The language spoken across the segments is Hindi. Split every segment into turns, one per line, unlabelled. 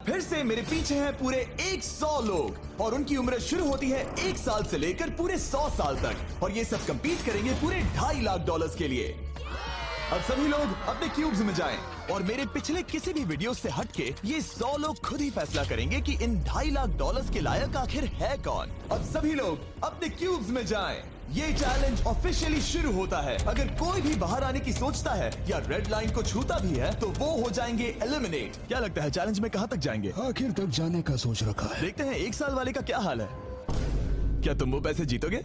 फिर से मेरे पीछे हैं पूरे 100 लोग और उनकी उम्र शुरू होती है 1 साल से लेकर पूरे 100 साल तक और ये सब कंपीट करेंगे पूरे $2.5 लाख के लिए। अब सभी लोग अपने क्यूब्स में जाएं और मेरे पिछले किसी भी वीडियो से हटके ये 100 लोग खुद ही फैसला करेंगे कि इन $2.5 लाख के लायक आखिर है कौन। अब सभी लोग अपने क्यूब्स में जाएं। ये चैलेंज ऑफिशियली शुरू होता है। अगर कोई भी बाहर आने की सोचता है या रेड लाइन को छूता भी है तो वो हो जाएंगे एलिमिनेट। क्या लगता है चैलेंज में कहाँ तक जाएंगे?
आखिर तक जाने का सोच रखा है।
देखते हैं 1 साल वाले का क्या हाल है। क्या तुम वो पैसे जीतोगे?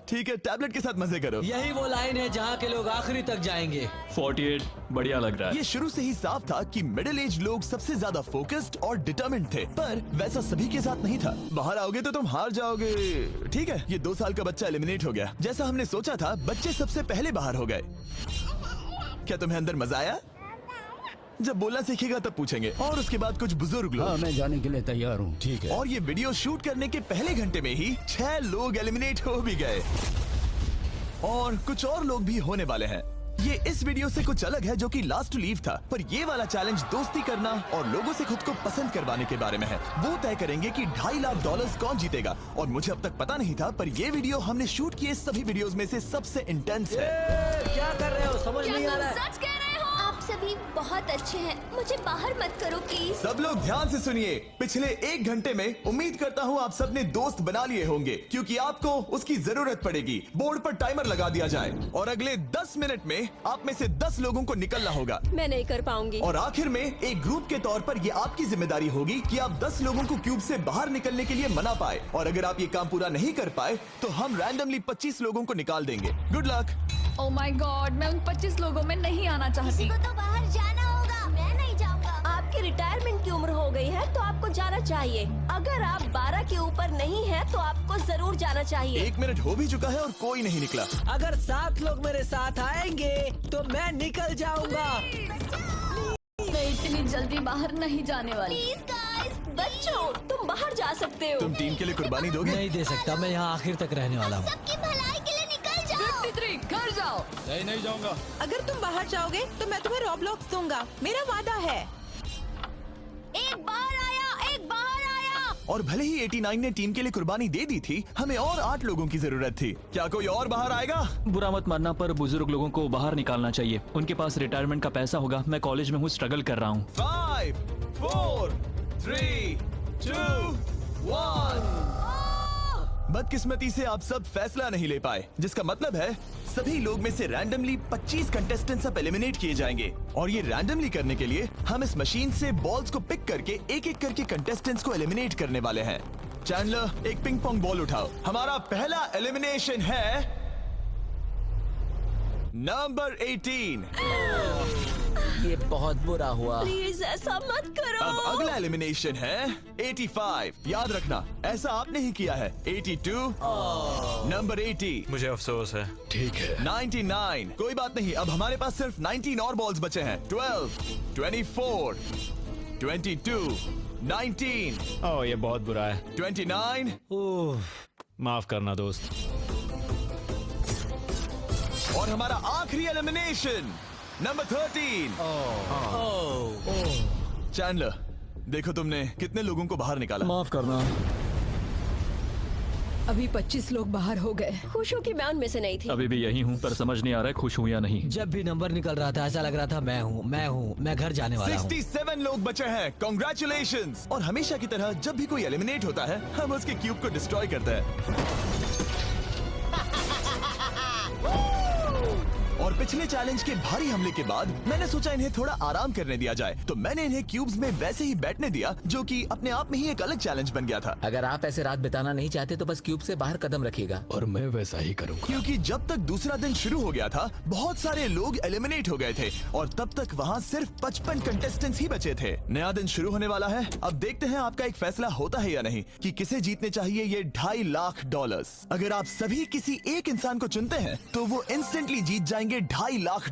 ठीक है, टैबलेट के साथ मजे करो।
यही वो लाइन है जहाँ के लोग आखिरी तक जाएंगे।
48 बढ़िया लग रहा है।
ये शुरू से ही साफ था कि मिडिल एज लोग सबसे ज्यादा फोकस्ड और डिटरमिन्ड थे, पर वैसा सभी के साथ नहीं था। बाहर आओगे तो तुम हार जाओगे। ठीक है, ये 2 साल का बच्चा एलिमिनेट हो गया। जैसा हमने सोचा था, बच्चे सबसे पहले बाहर हो गए। क्या तुम्हें अंदर मजा आया? जब बोलना सीखेगा तब पूछेंगे। और उसके बाद कुछ बुजुर्ग लोग।
हाँ, मैं जाने के लिए तैयार हूँ। ठीक है।
और ये वीडियो शूट करने के पहले घंटे में ही 6 लोग एलिमिनेट हो भी गए और कुछ और लोग भी होने वाले हैं। ये इस वीडियो से कुछ अलग है जो कि लास्ट टू लीव था, पर ये वाला चैलेंज दोस्ती करना और लोगों से खुद को पसंद करवाने के बारे में है। वो तय करेंगे कि $2.5 लाख कौन जीतेगा और मुझे अब तक पता नहीं था, पर ये वीडियो हमने शूट किए सभी वीडियोस में से सबसे इंटेंस है।
क्या कर रहे हो? समझ नहीं आ रहा है।
सच कह रहे हो? आप सभी बहुत अच्छे हैं। मुझे बाहर मत करो प्लीज।
सब लोग ध्यान से सुनिए। पिछले 1 घंटे में उम्मीद करता हूँ आप सबने दोस्त बना लिए होंगे, क्योंकि आपको उसकी जरूरत पड़ेगी। बोर्ड पर टाइमर लगा दिया जाए और अगले 10 मिनट में आप में से 10 लोगों को निकलना होगा।
मैं नहीं कर पाऊंगी।
और आखिर में एक ग्रुप के तौर पर ये आपकी जिम्मेदारी होगी कि आप 10 लोगों को क्यूब से बाहर निकलने के लिए मना पाए। और अगर आप ये काम पूरा नहीं कर पाए तो हम रैंडमली 25 लोगों को निकाल देंगे। Good luck.
Oh my God, मैं उन 25 लोगों में नहीं आना चाहती।
किसी को तो बाहर जाना होगा। मैं नहीं जाऊंगा। आपकी रिटायरमेंट की उम्र हो गई है तो आपको जाना चाहिए। अगर आप 12 के ऊपर नहीं है तो आपको जरूर जाना चाहिए।
1 मिनट हो भी चुका है और कोई नहीं निकला।
अगर 7 लोग मेरे साथ आएंगे तो मैं निकल जाऊंगा।
मैं इतनी जल्दी बाहर नहीं जाने वाली।
प्लीज गाइस, बच्चों तुम बाहर जा सकते हो।
तुम टीम के लिए कुर्बानी दोगे?
नहीं दे सकता, मैं यहाँ आखिर तक रहने वाला हूँ।
सबकी भलाई के लिए निकल जाओ।
53 घर जाओ।
नहीं जाऊंगा।
अगर तुम बाहर जाओगे तो मैं तुम्हें रॉबलॉक्स दूंगा, मेरा वादा है।
एक बाहर आया, एक बाहर आया।
और भले ही 89 ने टीम के लिए कुर्बानी दे दी थी, हमें और 8 लोगों की जरूरत थी। क्या कोई और बाहर आएगा?
बुरा मत मानना, पर बुजुर्ग लोगों को बाहर निकालना चाहिए। उनके पास रिटायरमेंट का पैसा होगा। मैं कॉलेज में हूँ, स्ट्रगल कर रहा हूँ।
5 4 3 2 1। बदकिस्मती से आप सब फैसला नहीं ले पाए, जिसका मतलब है सभी लोग में से रैंडमली 25 कंटेस्टेंट्स अब एलिमिनेट किए जाएंगे। और ये रैंडमली करने के लिए हम इस मशीन से बॉल्स को पिक करके एक एक करके कंटेस्टेंट्स को एलिमिनेट करने वाले हैं। चैंडलर, एक पिंग पोंग बॉल उठाओ। हमारा पहला एलिमिनेशन है नंबर 18।
ये बहुत बुरा हुआ।
प्लीज ऐसा मत करो।
अब अगला एलिमिनेशन है 85। याद रखना, ऐसा आपने ही किया है। 82, नंबर 80,
मुझे अफसोस है।
ठीक है।
99। कोई बात नहीं, अब हमारे पास सिर्फ 19 और बॉल्स बचे हैं। 12, 24, 22, 19,
ओह ये बहुत बुरा है।
29
ओह,
माफ करना दोस्त।
और हमारा आखिरी एलिमिनेशन नंबर 13। चैंडलर, देखो तुमने कितने लोगों को बाहर निकाला।
माफ करना।
अभी 25 लोग बाहर हो गए।
खुश हूँ कि मैं उनमें से नहीं थी।
अभी भी यही हूँ, पर समझ नहीं आ रहा है खुश हूँ या नहीं।
जब भी नंबर निकल रहा था ऐसा लग रहा था मैं घर जाने वाला हूँ।
67 लोग बचे हैं। कॉन्ग्रेचुलेशंस। और हमेशा की तरह जब भी कोई एलिमिनेट होता है, हम उसके क्यूब को डिस्ट्रॉय करते हैं। और पिछले चैलेंज के भारी हमले के बाद मैंने सोचा इन्हें थोड़ा आराम करने दिया जाए, तो मैंने इन्हें क्यूब्स में वैसे ही बैठने दिया, जो कि अपने आप में ही एक अलग चैलेंज बन गया था।
अगर आप ऐसे रात बिताना नहीं चाहते तो बस क्यूब से बाहर कदम रखिएगा।
और मैं वैसा ही करूँगा।
क्योंकि जब तक दूसरा दिन शुरू हो गया था, बहुत सारे लोग एलिमिनेट हो गए थे और तब तक वहाँ सिर्फ 55 कंटेस्टेंट्स ही बचे थे। नया दिन शुरू होने वाला है। अब देखते हैं आपका एक फैसला होता है या नहीं कि किसे जीतने चाहिए ये $2.5 लाख। अगर आप सभी किसी एक इंसान को चुनते हैं तो वो इंस्टेंटली जीत जाएंगे $2.5 लाख।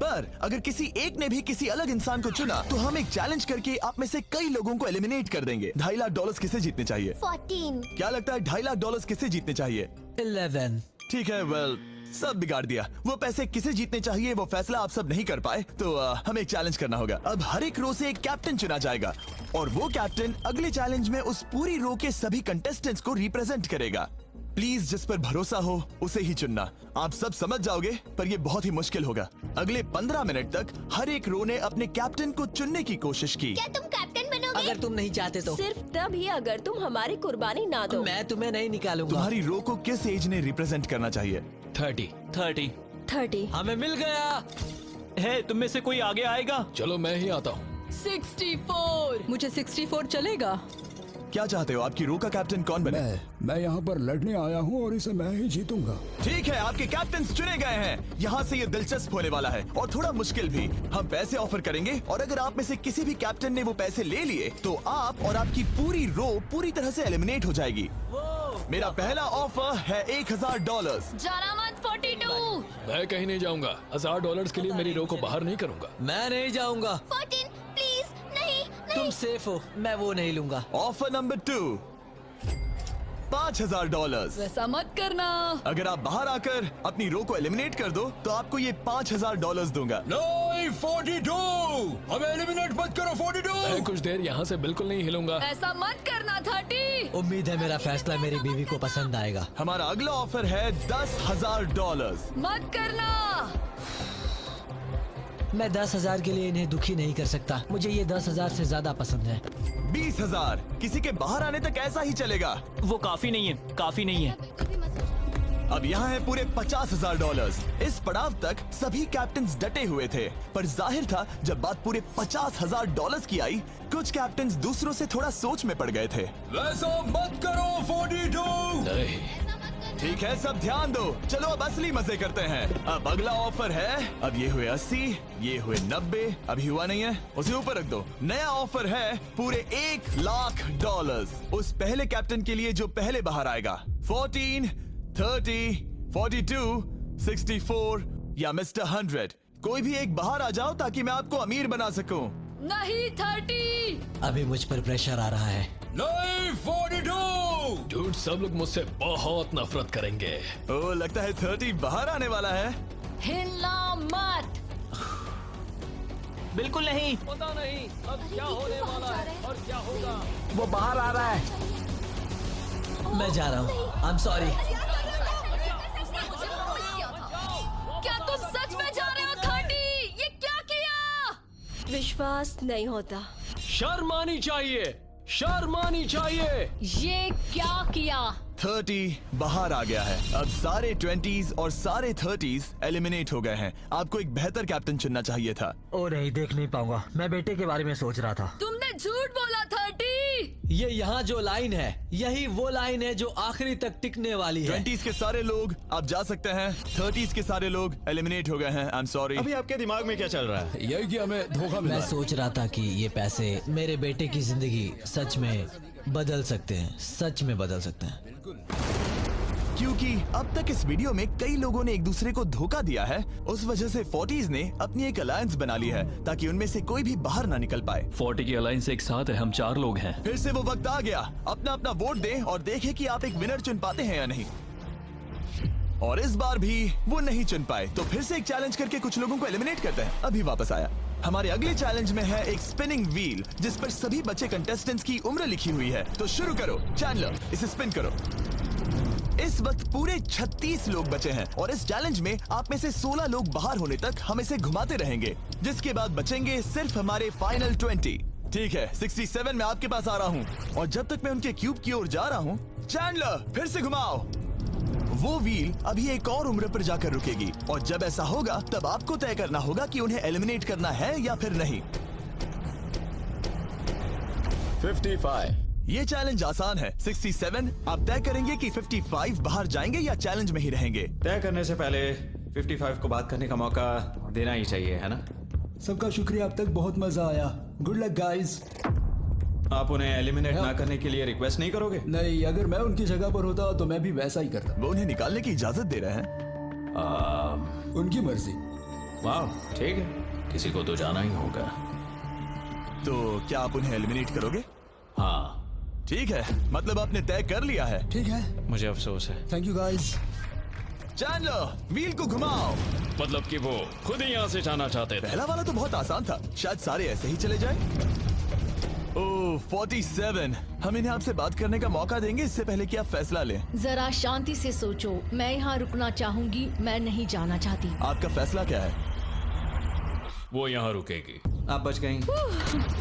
पर अगर किसी एक ने भी किसी अलग इंसान को चुना तो हम एक चैलेंज करके आप में से कई लोगों को एलिमिनेट कर देंगे। $2.5 लाख किसे जीतने चाहिए?
14।
क्या लगता है $2.5 लाख किसे जीतने चाहिए?
11।
ठीक है, वेल सब बिगाड़ दिया। वो पैसे किसे जीतने चाहिए वो फैसला आप सब नहीं कर पाए, तो हमें एक चैलेंज करना होगा। अब हर एक रो से एक कैप्टन चुना जाएगा और वो कैप्टन अगले चैलेंज में उस पूरी रो के सभी कंटेस्टेंट्स को रिप्रेजेंट करेगा। प्लीज जिस पर भरोसा हो उसे ही चुनना। आप सब समझ जाओगे, पर ये बहुत ही मुश्किल होगा। अगले 15 मिनट तक हर एक रो ने अपने कैप्टन को चुनने की कोशिश की।
क्या तुम कैप्टन बनोगे?
अगर तुम नहीं चाहते तो
सिर्फ तभी अगर तुम हमारी कुर्बानी ना दो।
मैं तुम्हें नहीं निकालूंगा।
तुम्हारी रो को किस एज ने रिप्रेजेंट करना चाहिए?
30।
30।
हमें मिल गया।
है तुम में से कोई आगे आएगा?
चलो मैं ही आता हूँ।
64। मुझे 64 चलेगा।
क्या चाहते हो, आपकी रो का कैप्टन कौन बने?
मैं यहाँ पर लड़ने आया हूँ और इसे मैं ही जीतूंगा।
ठीक है, आपके कैप्टन चुने गए हैं। यहाँ से ये दिलचस्प होने वाला है और थोड़ा मुश्किल भी। हम पैसे ऑफर करेंगे और अगर आप में से किसी भी कैप्टन ने वो पैसे ले लिए तो आप और आपकी पूरी रो पूरी तरह से एलिमिनेट हो जाएगी। मेरा पहला ऑफर है $1000।
जाना मत 42।
मैं कहीं नहीं जाऊंगा। $1000 के लिए मेरी रो को बाहर नहीं करूंगा।
मैं नहीं जाऊंगा।
14 प्लीज। नहीं
तुम सेफ हो, मैं वो नहीं लूंगा।
Offer number 2, $5000।
वैसा मत करना।
अगर आप बाहर आकर अपनी रो को एलिमिनेट कर दो तो आपको ये $5000 दूंगा।
नहीं, 42। हमें एलिमिनेट मत करो 42। मैं कुछ देर यहाँ से बिल्कुल नहीं हिलूंगा।
ऐसा मत करना 30।
उम्मीद है मेरा फैसला मेरी बीवी को पसंद आएगा।
हमारा अगला ऑफर है $10,000।
मत करना।
मैं 10,000 के लिए इन्हें दुखी नहीं कर सकता। मुझे ये 10,000 से ज्यादा पसंद है।
20,000। किसी के बाहर आने तक ऐसा ही चलेगा।
वो काफी नहीं है, काफी नहीं है।
अब यहाँ है पूरे $50,000। इस पड़ाव तक सभी कैप्टन्स डटे हुए थे, पर जाहिर था जब बात पूरे $50,000 की आई, कुछ कैप्टन्स दूसरों से थोड़ा सोच में पड़ गए थे।
वैसा मत करो 42। नहीं।
ठीक है, सब ध्यान दो। चलो अब असली मजे करते हैं। अब अगला ऑफर है, अब ये हुए 80, ये हुए 90, अभी हुआ नहीं है, उसे ऊपर रख दो। नया ऑफर है पूरे $1,00,000 उस पहले कैप्टन के लिए जो पहले बाहर आएगा। 14, 30, 42, 64 या मिस्टर 100। कोई भी एक बाहर आ जाओ ताकि मैं आपको अमीर बना सकूं।
नहीं 30।
अभी मुझ पर प्रेशर आ रहा है।
नहीं 42। डूड, सब लोग मुझसे बहुत नफरत करेंगे।
ओ, लगता है 30 बाहर आने वाला है।
हिलना मत।
बिल्कुल नहीं।
पता नहीं अब क्या होने वाला है और क्या होगा।
वो बाहर आ रहा है। मैं जा रहा हूँ। आई एम सॉरी।
क्या तुम सच में जा रहे हो 30? ये क्या किया?
विश्वास नहीं होता।
शर्म आनी चाहिए, शर्म आनी चाहिए।
ये क्या किया?
30 बाहर आ गया है। अब सारे 20s और सारे 30s एलिमिनेट हो गए हैं। आपको एक बेहतर कैप्टन चुनना चाहिए था।
ओ नहीं, देख नहीं पाऊंगा। मैं बेटे के बारे में सोच रहा था।
तुमने झूठ बोला 30।
ये यहाँ जो लाइन है, यही वो लाइन है जो आखिरी तक टिकने वाली है।
20s के सारे लोग आप जा सकते हैं। 30s के सारे लोग एलिमिनेट हो गए हैं। आई एम सॉरी।
अभी आपके दिमाग में क्या चल रहा है?
यही कि हमें धोखा मिला
मैं
है।
सोच रहा था कि ये पैसे मेरे बेटे की जिंदगी सच में बदल सकते हैं, सच में बदल सकते हैं।
क्योंकि अब तक इस वीडियो में कई लोगों ने एक दूसरे को धोखा दिया है, उस वजह से 40s ने अपनी एक अलायंस बना ली है ताकि उनमें से कोई भी बाहर ना निकल पाए।
40 की अलायंस एक साथ है, हम 4 लोग हैं।
फिर से वो वक्त आ गया। अपना अपना वोट दें और देखें कि आप एक विनर चुन पाते हैं या नहीं। और इस बार भी वो नहीं चुन पाए, तो फिर से एक चैलेंज करके कुछ लोगों को एलिमिनेट करते हैं। अभी वापस आया। हमारे अगले चैलेंज में है एक स्पिनिंग व्हील जिस पर सभी बचे कंटेस्टेंट्स की उम्र लिखी हुई है। तो शुरू करो चैंडलर, इसे स्पिन करो। इस वक्त पूरे 36 लोग बचे हैं और इस चैलेंज में आप में से 16 लोग बाहर होने तक हम इसे घुमाते रहेंगे, जिसके बाद बचेंगे सिर्फ हमारे फाइनल 20। ठीक है, 67 में आपके पास आ रहा हूँ और जब तक मैं उनके क्यूब की ओर जा रहा हूँ, चैंडलर फिर से घुमाओ। वो व्हील अभी एक और उम्र पर जाकर रुकेगी और जब ऐसा होगा तब आपको तय करना होगा कि उन्हें एलिमिनेट करना है या फिर नहीं।
55।
ये चैलेंज आसान है। 67 आप तय करेंगे कि 55 बाहर जाएंगे या चैलेंज में ही रहेंगे।
तय करने से पहले 55 को बात करने का मौका देना ही चाहिए, है ना?
सबका शुक्रिया, अब तक बहुत मजा आया। Good luck guys.
आप उन्हें एलिमिनेट ना करने के लिए रिक्वेस्ट नहीं करोगे?
नहीं, अगर मैं उनकी जगह पर होता तो मैं भी वैसा ही करता।
वो उन्हें निकालने की इजाजत दे रहे हैं।
उनकी मर्जी।
वाह, ठीक है, किसी को तो जाना ही होगा।
तो क्या आप उन्हें एलिमिनेट करोगे?
हाँ।
ठीक है, मतलब आपने तय कर लिया है।
ठीक है,
मुझे अफसोस है।
Thank you guys.
Chandler wheel को घुमाओ।
मतलब कि वो खुद ही यहाँ से जाना चाहते थे।
पहला वाला तो बहुत आसान था, शायद सारे ऐसे ही चले जाएं। ओह 47, हम इन्हें आपसे बात करने का मौका देंगे इससे पहले कि आप फैसला लें।
जरा शांति से सोचो, मैं यहाँ रुकना चाहूंगी, मैं नहीं जाना चाहती।
आपका फैसला क्या है?
वो यहाँ रुकेगी।
आप बच गई।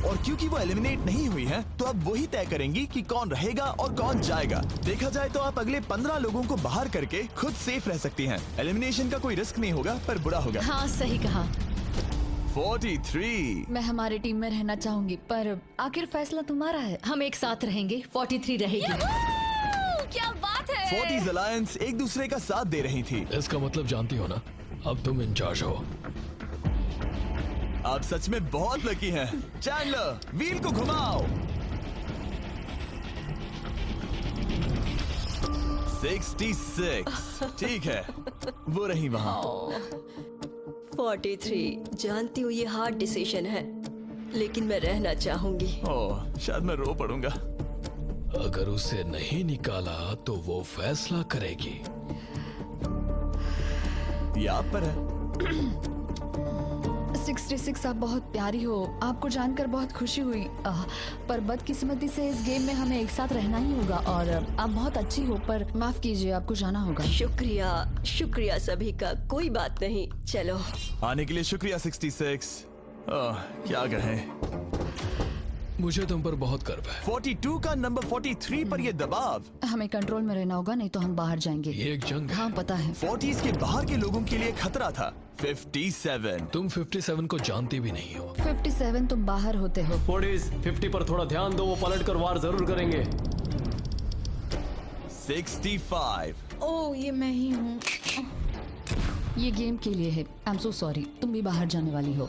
और क्योंकि वो एलिमिनेट नहीं हुई है तो अब वही तय करेंगी कि कौन रहेगा और कौन जाएगा। देखा जाए तो आप अगले 15 लोगों को बाहर करके खुद सेफ रह सकती हैं। एलिमिनेशन का कोई रिस्क नहीं होगा पर बुरा होगा।
हाँ सही कहा।
43।
मैं हमारे टीम में रहना चाहूंगी, पर आखिर फैसला तुम्हारा है। हम एक साथ रहेंगे। 43 रहेगी। क्या बात है।
40s अलायंस एक दूसरे का साथ दे रही थी।
इसका मतलब जानती हो ना, अब तुम इंचार्ज हो।
आप सच में बहुत लकी हैं। चैंडलर व्हील को घुमाओ। 66। ठीक है, वो रही वहाँ।
43, जानती हूँ ये हार्ड डिसीजन है, लेकिन मैं रहना चाहूंगी।
ओह शायद मैं रो पड़ूंगा।
अगर उसे नहीं निकाला तो वो फैसला करेगी।
ये आप पर है।
66 आप बहुत प्यारी हो, आपको जानकर बहुत खुशी हुई। पर बदकिस्मती से इस गेम में हमें एक साथ रहना ही होगा। और आप बहुत अच्छी हो, पर माफ कीजिए, आपको जाना होगा।
शुक्रिया, शुक्रिया सभी का, कोई बात नहीं। चलो
आने के लिए शुक्रिया 66। क्या कहें।
मुझे तुम पर बहुत गर्व है।
42 का नंबर 43 पर ये दबाव।
हमें कंट्रोल में रहना होगा, नहीं तो हम बाहर जाएंगे।
ये एक जंग है।
हाँ पता है।
40s के बाहर के लोगों के लिए खतरा था। 57।
तुम 57 को जानती भी नहीं हो।
57 तुम बाहर होते हो।
50 पर थोड़ा ध्यान दो, वो पलट कर वार जरूर करेंगे।
65।
ओह ये मैं ही हूँ। ये गेम के लिए है। आई एम सो सॉरी, तुम भी बाहर जाने वाली हो।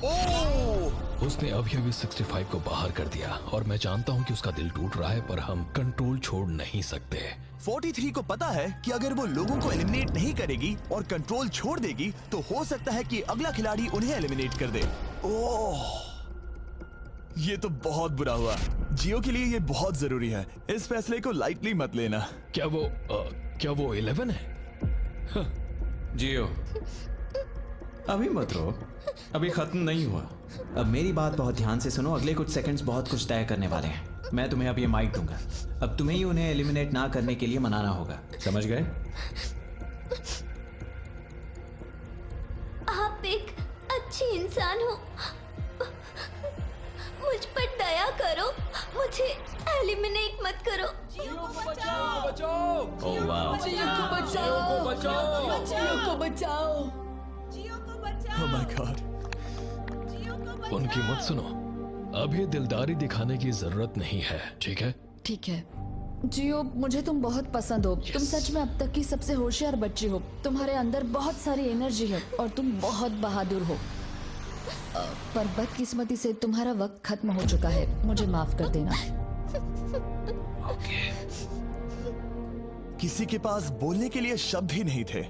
उसने अभी 65 को बाहर कर दिया और मैं जानता हूँ कि उसका दिल टूट रहा है, पर हम कंट्रोल छोड़ नहीं सकते।
43 को पता है कि अगर वो लोगों को एलिमिनेट नहीं करेगी और कंट्रोल छोड़ देगी तो हो सकता है कि अगला खिलाड़ी उन्हें एलिमिनेट कर दे। ओह ये तो बहुत बुरा हुआ। जियो के लिए ये बहुत जरूरी है। इस फैसले को लाइटली मत लेना।
क्या वो 11 है?
जियो अभी मत रो, अभी खत्म नहीं हुआ। अब मेरी बात बहुत ध्यान से सुनो, अगले कुछ सेकंड्स बहुत कुछ तय करने वाले हैं। मैं तुम्हें अब ये माइक दूंगा, अब तुम्हें ही उन्हें एलिमिनेट ना करने के लिए मनाना होगा, समझ गए?
आप एक अच्छी इंसान हो, मुझ पर दया करो, मुझे एलिमिनेट मत करो।
ओह वाह।
Oh my God।
उनकी मत सुनो, अभी दिलदारी दिखाने की जरूरत नहीं है, ठीक है?
ठीक है जियो, मुझे तुम बहुत पसंद हो। तुम सच में अब तक की सबसे होशियार बच्ची हो। तुम्हारे अंदर बहुत सारी एनर्जी है और तुम बहुत बहादुर हो। पर बदकिस्मती से तुम्हारा वक्त खत्म हो चुका है, मुझे माफ कर देना।
किसी के पास बोलने के लिए शब्द ही नहीं थे।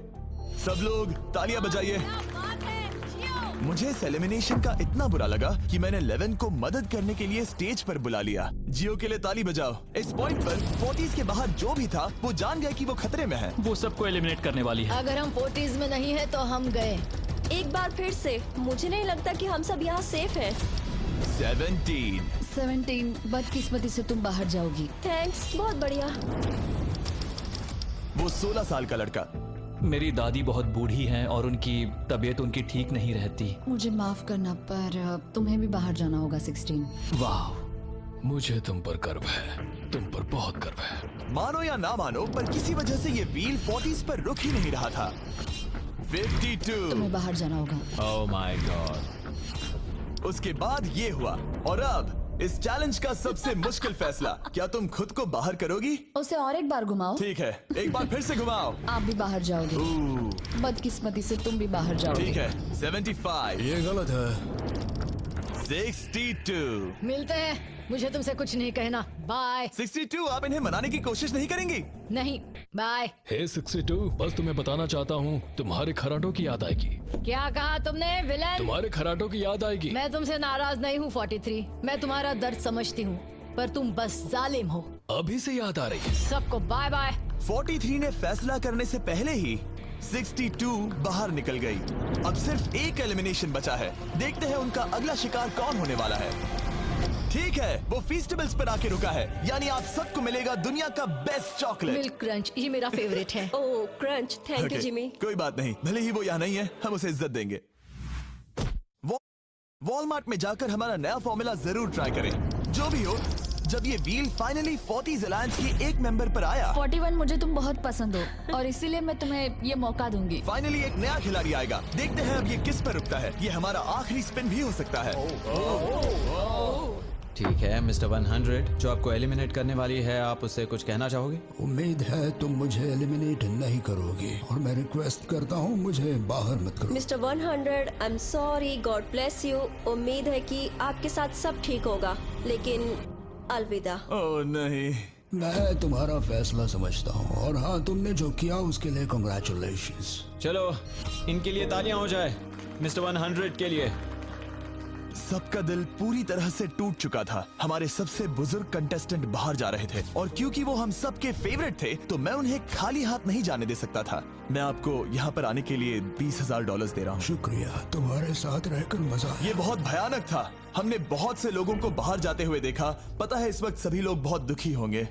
सब लोग तालियां बजाइए। मुझे इस एलिमिनेशन का इतना बुरा लगा कि मैंने 11 को मदद करने के लिए स्टेज पर बुला लिया। जियो के लिए ताली बजाओ। इस पॉइंट पर 40s के बाहर जो भी था वो जान गया कि वो खतरे में है।
वो सबको एलिमिनेट करने वाली है।
अगर हम 40s में नहीं है तो हम गए।
एक बार फिर से, मुझे नहीं लगता कि हम सब यहाँ सेफ हैं।
17 बदकिस्मती से तुम बाहर जाओगी।
थैंक्स, बहुत बढ़िया।
वो 16 साल का लड़का।
मेरी दादी बहुत बूढ़ी हैं और उनकी तबीयत उनकी ठीक नहीं रहती।
मुझे माफ करना, पर तुम्हें भी बाहर जाना होगा। 16।
वाह,
मुझे तुम पर गर्व है, तुम पर बहुत गर्व है।
मानो या ना मानो, पर किसी वजह से ये व्हील 40s पर रुक ही नहीं रहा था। 52।
तुम्हें बाहर जाना होगा।
ओह माय गॉड।
उसके बाद ये हुआ और अब इस चैलेंज का सबसे मुश्किल फैसला। क्या तुम खुद को बाहर करोगी?
उसे और एक बार घुमाओ।
ठीक है, एक बार फिर से घुमाओ।
आप भी बाहर जाओगे। बदकिस्मती से तुम भी बाहर जाओगे।
ठीक है। 75।
ये गलत है।
62।
मिलते हैं, मुझे तुमसे कुछ नहीं कहना। बाय।
62। आप इन्हें मनाने की कोशिश नहीं करेंगी?
नहीं, बाय।
हे 62, बस तुम्हें बताना चाहता हूँ, तुम्हारे खराटों की याद आएगी।
क्या कहा तुमने विलेन?
तुम्हारे खराटों की याद आएगी।
मैं तुमसे नाराज नहीं हूँ 43। मैं तुम्हारा दर्द समझती हूँ, पर तुम बस जालिम हो।
अभी से याद आ रही है।
सबको बाय बाय।
43 ने फैसला करने से पहले ही 62 बाहर निकल गई। अब सिर्फ एक एलिमिनेशन बचा है। देखते हैं उनका अगला शिकार कौन होने वाला है। ठीक है, वो फीस्टेबल्स पर आके रुका है, यानी आप सबको मिलेगा दुनिया का बेस्ट चॉकलेट।
मिल्क क्रंच, ये मेरा फेवरेट है।
Oh crunch, thank you
Okay,
Jimmy.
कोई बात नहीं, भले ही वो यहाँ नहीं है, हम उसे इज्जत देंगे। वॉलमार्ट में जाकर हमारा नया फॉर्मूला जरूर ट्राई करें। जो भी हो, जब ये व्हील फाइनली 40s अलायंस की एक मेंबर पर आया,
41 मुझे तुम बहुत पसंद हो और इसीलिए मैं तुम्हें ये मौका दूंगी।
फाइनली एक नया खिलाड़ी आएगा। देखते हैं अब ये किस पर रुकता है। ये हमारा आखिरी स्पिन भी हो सकता है।
ठीक है मिस्टर 100, जो आपको एलिमिनेट करने वाली है, आप उससे कुछ कहना चाहोगे?
उम्मीद है तुम मुझे एलिमिनेट नहीं करोगे और मैं रिक्वेस्ट करता हूँ मुझे बाहर मत करो।
Mister 100, I am sorry, God bless you. उम्मीद है कि आपके साथ सब ठीक होगा, लेकिन अलविदा।
ओह नहीं,
मैं तुम्हारा फैसला समझता हूँ और हाँ, तुमने जो किया उसके लिए कांग्रेचुलेशंस।
चलो इनके लिए तालियां हो जाए, मिस्टर 100 के लिए।
सबका दिल पूरी तरह से टूट चुका था। हमारे सबसे बुजुर्ग कंटेस्टेंट बाहर जा रहे थे और क्योंकि वो हम सब के फेवरेट थे, तो मैं उन्हें खाली हाथ नहीं जाने दे सकता था। मैं आपको यहाँ पर आने के लिए $20,000 दे रहा हूँ।
शुक्रिया, तुम्हारे साथ रहकर मजा आया।
ये बहुत भयानक था। हमने बहुत से लोगों को बाहर जाते हुए देखा। पता है इस वक्त सभी लोग बहुत दुखी होंगे,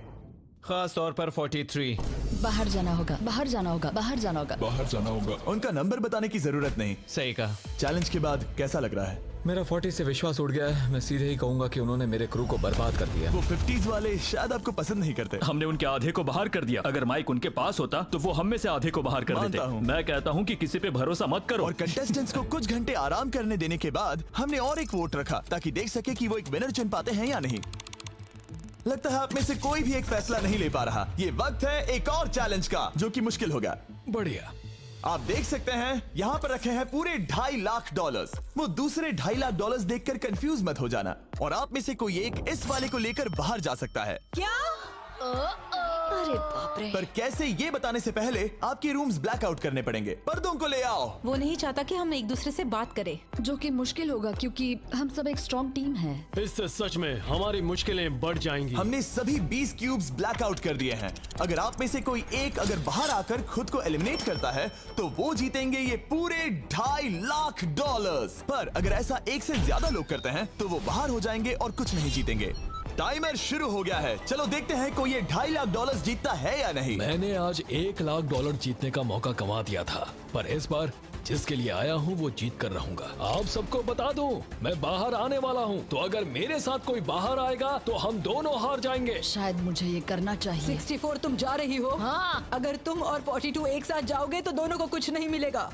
खास तौर पर 43।
बाहर जाना होगा, बाहर जाना होगा, बाहर जाना होगा।
बाहर जाना होगा।
उनका नंबर बताने की जरूरत नहीं।
सही कहा।
चैलेंज के बाद कैसा लग रहा है?
मेरा 40 से विश्वास उड़ गया है। मैं सीधे ही कहूंगा कि उन्होंने मेरे क्रू को बर्बाद कर दिया।
वो 50s वाले शायद आपको पसंद नहीं करते।
हमने उनके आधे को बाहर कर दिया। अगर माइक उनके पास होता तो वो हम में से आधे को बाहर कर देते।
मानता हूँ।
मैं कहता हूँ कि किसी पे भरोसा मत करो।
और कंटेस्टेंट्स को कुछ घंटे आराम करने देने के बाद हमने और एक वोट रखा ताकि देख सके कि वो एक विनर चुन पाते हैं या नहीं। लगता है आप में से कोई भी एक फैसला नहीं ले पा रहा। ये वक्त है एक और चैलेंज का, जो कि मुश्किल होगा।
बढ़िया।
आप देख सकते हैं यहाँ पर रखे हैं पूरे $2.5 लाख। वो दूसरे $2.5 लाख देखकर कंफ्यूज मत हो जाना। और आप में से कोई एक इस वाले को लेकर बाहर जा सकता है।
क्या?
अरे बाप रे।
पर कैसे, ये बताने से पहले आपके रूम्स ब्लैकआउट करने पड़ेंगे। पर्दों को ले आओ।
वो नहीं चाहता कि हम एक दूसरे से बात करें।
जो कि मुश्किल होगा क्योंकि हम सब एक स्ट्रॉन्ग टीम है।
इससे सच में हमारी मुश्किलें बढ़ जाएंगी।
हमने सभी 20 क्यूब्स ब्लैकआउट कर दिए हैं। अगर आप में से कोई एक अगर बाहर आकर खुद को एलिमिनेट करता है, तो वो जीतेंगे ये पूरे $2.5 लाख। पर अगर ऐसा एक से ज्यादा लोग करते हैं, तो वो बाहर हो जाएंगे और कुछ नहीं जीतेंगे। टाइमर शुरू हो गया है। चलो देखते हैं कोई ये $2.5 लाख जीतता है या नहीं।
मैंने आज $1 लाख जीतने का मौका कमा दिया था, पर इस बार जिसके लिए आया हूँ वो जीत कर रहूंगा। आप सबको बता दूं, मैं बाहर आने वाला हूँ, तो अगर मेरे साथ कोई बाहर आएगा तो हम दोनों हार जाएंगे।
शायद मुझे ये करना चाहिए।
64 तुम जा रही हो? हाँ। अगर तुम और 42 एक साथ जाओगे तो दोनों को कुछ नहीं मिलेगा।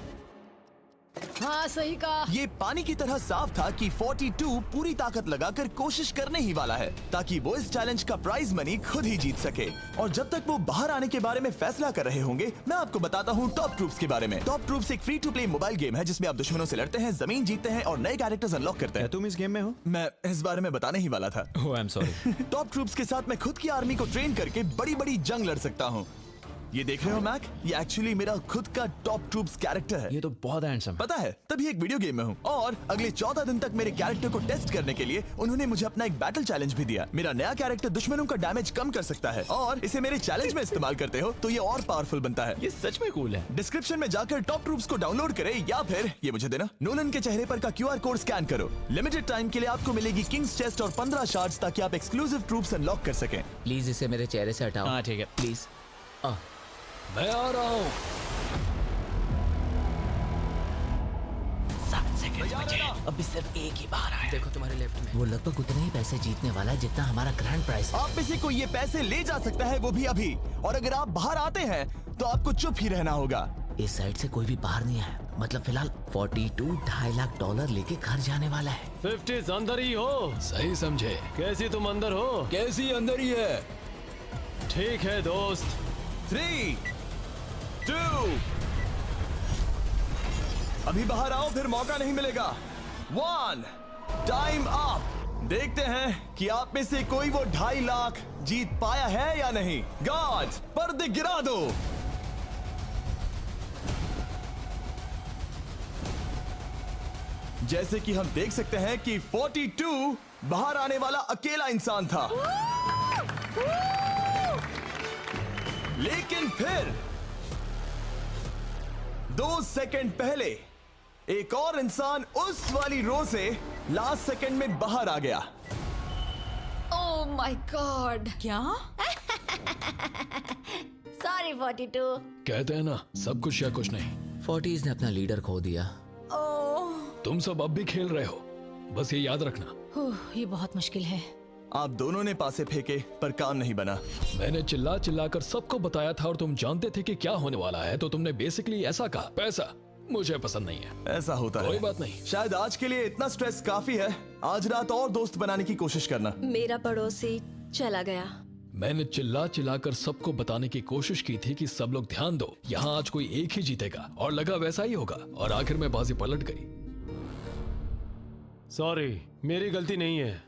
हाँ सही कहा।
ये पानी की तरह साफ था कि 42 पूरी ताकत लगाकर कोशिश करने ही वाला है, ताकि वो इस चैलेंज का प्राइज मनी खुद ही जीत सके। और जब तक वो बाहर आने के बारे में फैसला कर रहे होंगे, मैं आपको बताता हूँ टॉप ट्रूप्स के बारे में। टॉप ट्रूप्स एक free to play mobile game है जिसमें आप दुश्मनों से लड़ते हैं, जमीन जीतते हैं और नए कैरेक्टर्स अनलॉक करते हैं।
तुम इस गेम में हो?
मैं इस बारे में बताने ही वाला था।
Oh I am sorry.
Top troops के साथ मैं खुद की आर्मी को ट्रेन करके बड़ी बड़ी जंग लड़ सकता हूँ। ये देख रहे हो मैक, ये एक्चुअली मेरा खुद का टॉप ट्रूप्स कैरेक्टर है।
ये तो बहुत हैंडसम है।
पता है, तभी एक वीडियो गेम में हूँ। और अगले 14 दिन तक मेरे कैरेक्टर को टेस्ट करने के लिए उन्होंने मुझे अपना एक बैटल चैलेंज भी दिया। मेरा नया कैरेक्टर दुश्मनों का डैमेज कम कर सकता है और इसे मेरे चैलेंज में इस्तेमाल करते हो तो ये और पावरफुल बनता है।
ये सच में कूल है।
डिस्क्रिप्शन में जाकर टॉप ट्रूप्स को डाउनलोड करें या फिर ये मुझे देना, नोलन के चेहरे पर का QR कोड स्कैन करो। लिमिटेड टाइम के लिए आपको मिलेगी किंग्स चेस्ट और 15 शार्ड्स ताकि आप एक्सक्लूसिव ट्रूप्स अनलॉक कर सकें।
प्लीज इसे मेरे चेहरे से हटाओ।
हाँ ठीक है।
प्लीज।
मैं आ रहा हूँ।
7 सेकंड बचे। अभी सिर्फ एक ही बाहर आया। देखो तुम्हारे लेफ्ट में। वो लगभग उतने ही पैसे जीतने वाला है जितना हमारा ग्रैंड प्राइस है।
आप में से कोई ये पैसे ले जा सकता है, वो भी अभी। और अगर आप बाहर आते हैं तो आपको चुप ही रहना होगा।
इस साइड से कोई भी बाहर नहीं आया। मतलब फिलहाल 42 $2.5 लाख लेके घर जाने वाला है।
50 अंदर ही हो।
सही समझे।
कैसी तुम अंदर हो?
कैसी अंदर ही है।
ठीक है दोस्त।
3, 2, अभी बाहर आओ, फिर मौका नहीं मिलेगा। 1, टाइम अप। देखते हैं कि आप में से कोई वो $2.5 लाख जीत पाया है या नहीं। गार्ड्स, पर्दे गिरा दो। जैसे कि हम देख सकते हैं कि 42 बाहर आने वाला अकेला इंसान था, लेकिन फिर 2 सेकंड पहले एक और इंसान उस वाली रो से लास्ट सेकंड में बाहर आ गया।
ओह माय गॉड।
क्या?
सॉरी 42।
कहते हैं ना, सब कुछ या कुछ नहीं।
40s ने अपना लीडर खो दिया।
तुम सब अब भी खेल रहे हो, बस ये याद रखना।
ये बहुत मुश्किल है।
आप दोनों ने पासे फेंके पर काम नहीं बना।
मैंने चिल्ला चिल्ला कर सबको बताया था और तुम जानते थे कि क्या होने वाला है, तो तुमने बेसिकली ऐसा कहा, पैसा मुझे पसंद नहीं है।
ऐसा होता है।
कोई बात नहीं।
शायद आज के लिए इतना स्ट्रेस काफी है। आज रात और दोस्त बनाने की कोशिश करना।
मेरा पड़ोसी चला गया।
मैंने चिल्ला चिल्ला कर सबको बताने की कोशिश की थी कि सब लोग ध्यान दो, यहाँ आज कोई एक ही जीतेगा, और लगा वैसा ही होगा, और आखिर में बाजी पलट गई।
सॉरी, मेरी गलती नहीं है।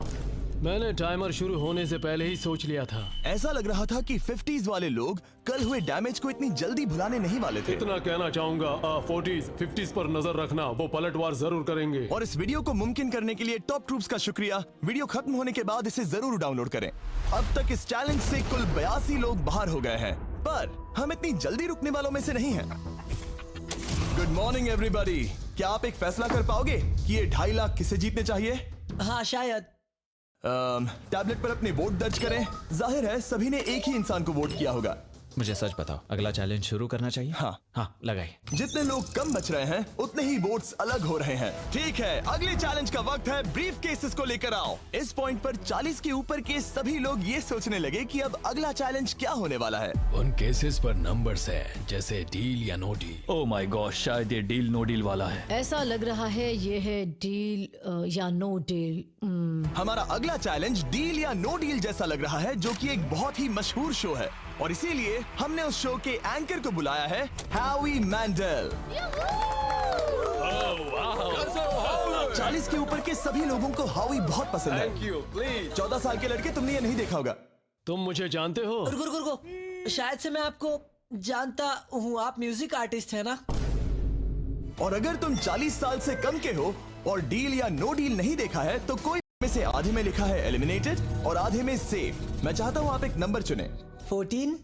मैंने टाइमर शुरू होने से पहले ही सोच लिया था।
ऐसा लग रहा था कि 50s वाले लोग कल हुए डैमेज को इतनी जल्दी भुलाने नहीं वाले थे।
इतना कहना चाहूंगा, 40s 50s पर नजर रखना, वो पलटवार जरूर करेंगे।
और इस वीडियो को मुमकिन करने के लिए टॉप ट्रूप्स का शुक्रिया। वीडियो खत्म होने के बाद इसे जरूर डाउनलोड करें। अब तक इस चैलेंज से कुल 82 लोग बाहर हो गए हैं, पर हम इतनी जल्दी रुकने वालों में से नहीं हैं। Good morning everybody. क्या आप एक फैसला कर पाओगे कि ये 2.5 लाख किसे जीतने चाहिए?
हाँ शायद।
टैबलेट पर अपने वोट दर्ज करें। जाहिर है सभी ने एक ही इंसान को वोट किया होगा।
मुझे सच बताओ, अगला चैलेंज शुरू करना चाहिए?
हाँ
लगाए।
जितने लोग कम बच रहे हैं उतने ही वोट्स अलग हो रहे हैं। ठीक है, अगले चैलेंज का वक्त है। ब्रीफ केसेस को लेकर आओ। इस पॉइंट पर 40 के ऊपर के सभी लोग ये सोचने लगे कि अब अगला चैलेंज क्या होने वाला है।
उन केसेस पर नंबर्स हैं, जैसे डील या no deal.
Oh my god, शायद ये डील नो डील वाला है।
ऐसा लग रहा है ये है डील या नो डील।
हमारा अगला चैलेंज डील या नो डील जैसा लग रहा है, जो कि एक बहुत ही मशहूर शो है, और इसीलिए हमने उस शो के एंकर को बुलाया है, हैवी मैंडल। 40 के ऊपर के सभी लोगों को हावी बहुत पसंद है।
Thank you, please.
14 साल के लड़के, तुमने ये नहीं देखा होगा।
तुम मुझे जानते हो?
रुको, शायद से मैं आपको जानता हूँ। आप म्यूजिक आर्टिस्ट है ना?
और अगर तुम 40 साल से कम के हो और डील या नो डील नहीं देखा है, तो कोई में से आधे में लिखा है एलिमिनेटेड और आधे में सेफ। मैं चाहता हूँ आप एक नंबर चुने।
14।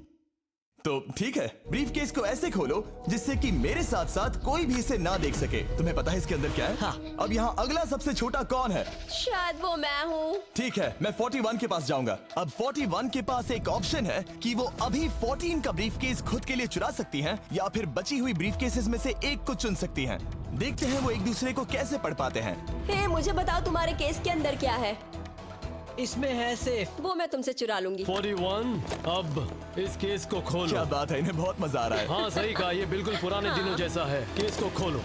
तो ठीक है, ब्रीफ केस को ऐसे खोलो जिससे कि मेरे साथ साथ कोई भी इसे ना देख सके। तुम्हें पता है इसके अंदर क्या है?
हाँ।
अब यहाँ अगला सबसे छोटा कौन है?
शायद वो मैं हूँ।
ठीक है, मैं 41 के पास जाऊंगा। अब 41 के पास एक ऑप्शन है कि वो अभी 14 का ब्रीफ केस खुद के लिए चुरा सकती हैं, या फिर बची हुई ब्रीफ केसेस में से एक को चुन सकती हैं। देखते हैं वो एक दूसरे को कैसे पढ़ पाते हैं।
हे, मुझे बताओ तुम्हारे केस के अंदर क्या है?
इसमें है सेफ।
वो मैं तुमसे चुरा लूंगी।
41, अब इस केस को खोलो।
क्या बात है, इन्हें बहुत मजा आ रहा है।
हाँ सही कहा, ये बिल्कुल पुराने दिनों जैसा है। केस को खोलो।